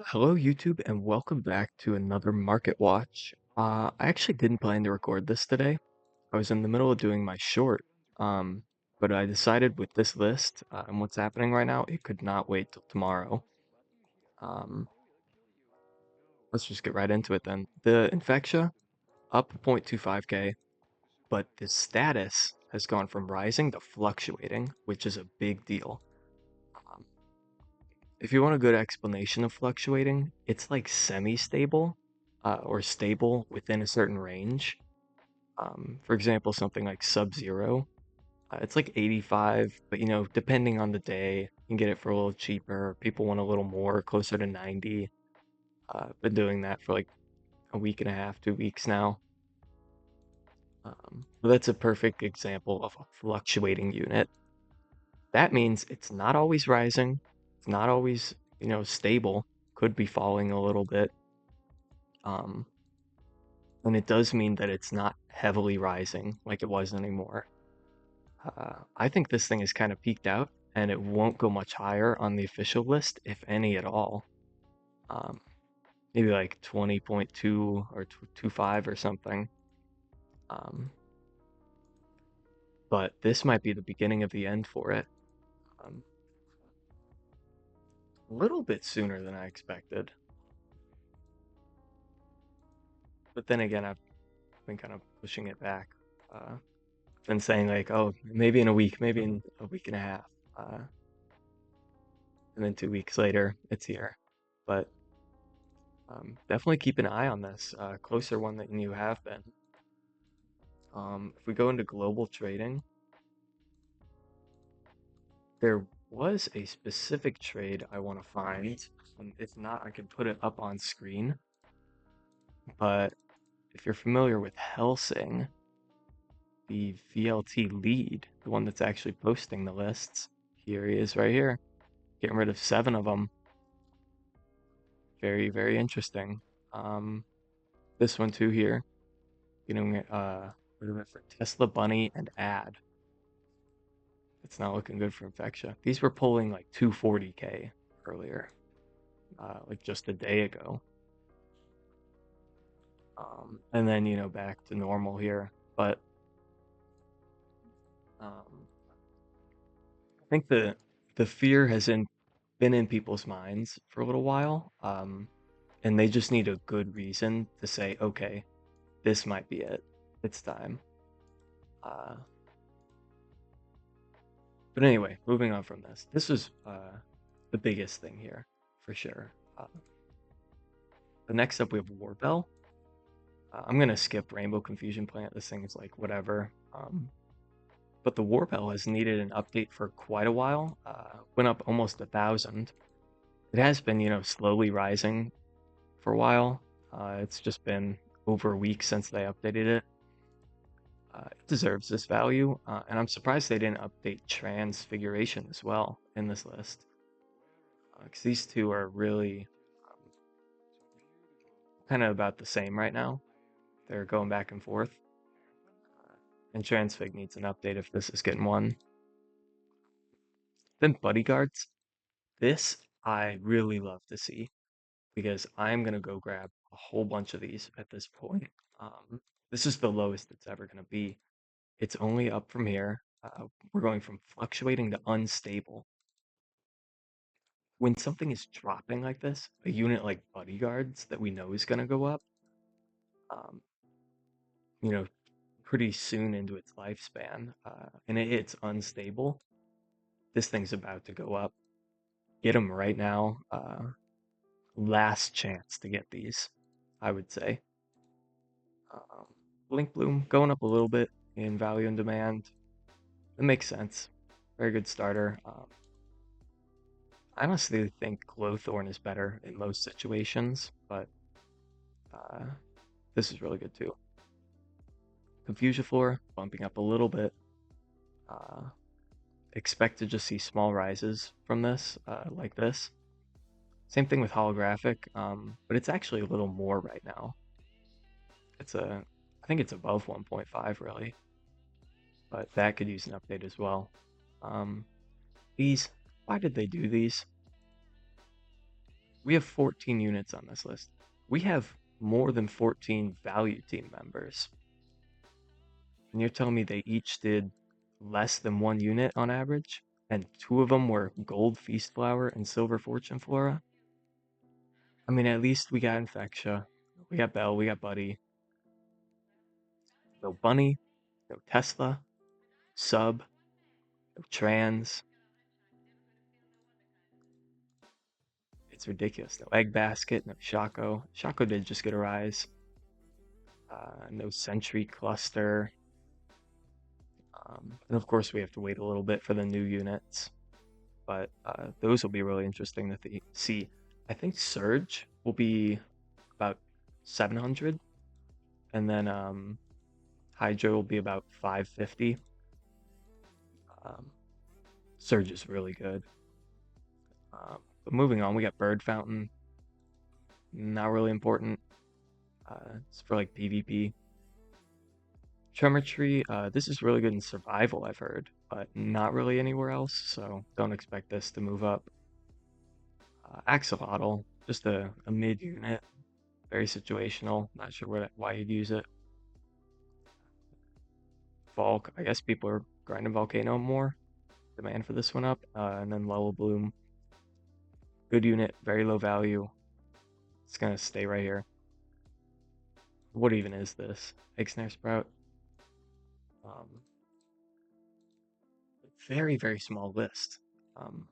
Hello, YouTube, and welcome back to another Market Watch. I actually didn't plan to record this today. I was in the middle of doing my short, um, but I decided with this list and what's happening right now, it could not wait till tomorrow. Um, let's just get right into it then. The infectia up 0.25K, but the status has gone from rising to fluctuating, which is a big deal. Um, if you want a good explanation of fluctuating, it's like semi-stable or stable within a certain range. For example, something like Sub-Zero, it's like 85, but depending on the day, you can get it for a little cheaper. People want a little more, closer to 90. Been doing that for like a week and a half, 2 weeks now. But that's a perfect example of a fluctuating unit. That means it's not always rising, it's not always, stable, could be falling a little bit. Um, and it does mean that it's not heavily rising like it was anymore. I think this thing is kind of peaked out and it won't go much higher on the official list, if any at all. Um, maybe like 20.2 or 25 or something. Um, but this might be the beginning of the end for it. Um, a little bit sooner than I expected. But then again, I've been kind of pushing it back. Been saying like, oh, maybe in a week, maybe in a week and a half. Uh, and then 2 weeks later, it's here. But definitely keep an eye on this, closer one than you have been. If we go into global trading, there was a specific trade I want to find. If not, I can put it up on screen. But if you're familiar with Helsing, the VLT lead, the one that's actually posting the lists, here he is right here, getting rid of 7 of them. Very, very interesting. Um, this one too here, getting rid of it for Tesla Bunny and Ad. It's not looking good for Infectia. These were pulling like 240K earlier, like just a day ago. And then, back to normal here. But um, I think the fear has been in people's minds for a little while. And they just need a good reason to say, okay, this might be it. It's time. Uh, but anyway, moving on from this. This was the biggest thing here, for sure. The next up, we have Warbell. I'm gonna skip Rainbow Confusion Plant. This thing is like whatever. But the Warbell has needed an update for quite a while. Went up almost 1,000. It has been, slowly rising for a while. It's just been over a week since they updated it. It deserves this value, and I'm surprised they didn't update Transfiguration as well in this list, because these two are really kind of about the same right now. They're going back and forth, and Transfig needs an update if this is getting one. Then Bodyguards. This I really love to see because I'm gonna go grab a whole bunch of these at this point. This is the lowest it's ever gonna be. It's only up from here. We're going from fluctuating to unstable. When something is dropping like this, a unit like Bodyguards that we know is gonna go up, um, you know, pretty soon into its lifespan, and it's unstable, this thing's about to go up. Get them right now. Last chance to get these, I would say. Um, Blink Bloom going up a little bit in value and demand. It makes sense. Very good starter. I honestly think Glowthorn is better in most situations, but uh, this is really good too. Confusion bumping up a little bit. Uh, expect to just see small rises from this, like this. Same thing with holographic, but it's actually a little more right now. I think it's above 1.5 really, but that could use an update as well. Um, these, why did they do these? We have 14 units on this list. We have more than 14 value team members. And you're telling me they each did less than one unit on average? And two of them were gold feast flower and silver fortune flora? I mean, at least we got infectia. We got Bell, we got Buddy. No Bunny, no Tesla, Sub, no Trans. It's ridiculous. No Egg Basket, no Shaco. Shaco did just get a rise. No Sentry Cluster. And of course, we have to wait a little bit for the new units, but those will be really interesting to see. I think Surge will be about 700, and then Hydro will be about 550. Um, Surge is really good. But moving on, we got Bird Fountain. Not really important. It's for like PvP. Tremor Tree, this is really good in survival, I've heard, but not really anywhere else, so don't expect this to move up. Axolotl, just a mid unit, very situational. Not sure why you'd use it. Volk, I guess people are grinding Volcano more. Demand for this one up. And then Level Bloom, good unit, very low value. It's gonna stay right here. What even is this? Egg Snare Sprout. Um, very, very small list. Um,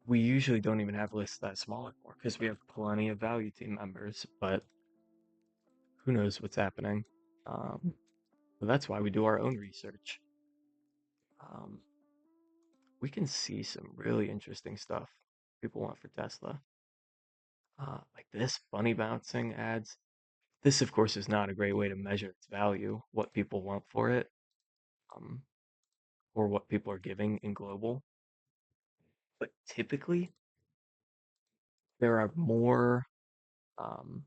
we usually don't even have lists that small anymore because we have plenty of value team members, but who knows what's happening. Um, but that's why we do our own research. Um, we can see some really interesting stuff people want for Tesla. Like this bunny bouncing ads. This, of course, is not a great way to measure its value, what people want for it, um, or what people are giving in global. But typically, there are more, um,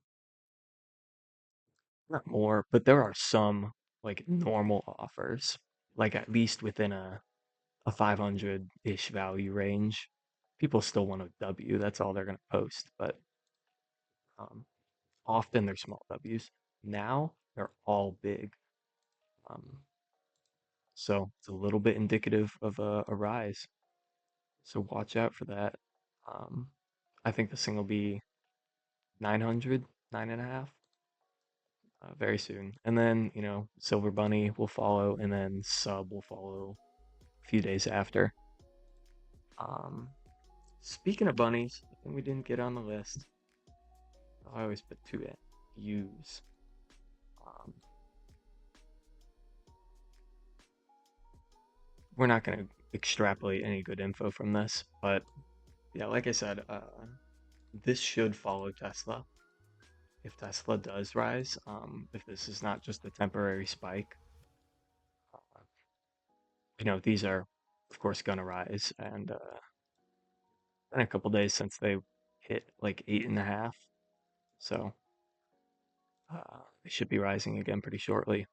not more, but there are some like normal offers, like at least within a 500-ish value range. People still want a W. That's all they're going to post, but um, often they're small Ws. Now they're all big. Um, so it's a little bit indicative of a rise. So watch out for that. Um, I think this thing will be 900, 9.5, very soon. And then, Silver Bunny will follow, and then Sub will follow a few days after. Um, Speaking of bunnies, I think we didn't get on the list. I always put two at use. Um, we're not going to extrapolate any good info from this, but yeah, like I said, this should follow Tesla. If Tesla does rise, if this is not just a temporary spike, uh, these are, of course, going to rise. And in a couple days since they hit like 8.5, so they should be rising again pretty shortly.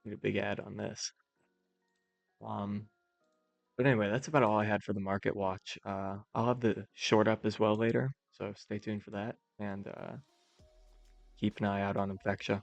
Need a big ad on this. Um, but anyway, that's about all I had for the market watch. I'll have the short up as well later, so stay tuned for that and keep an eye out on Infectia.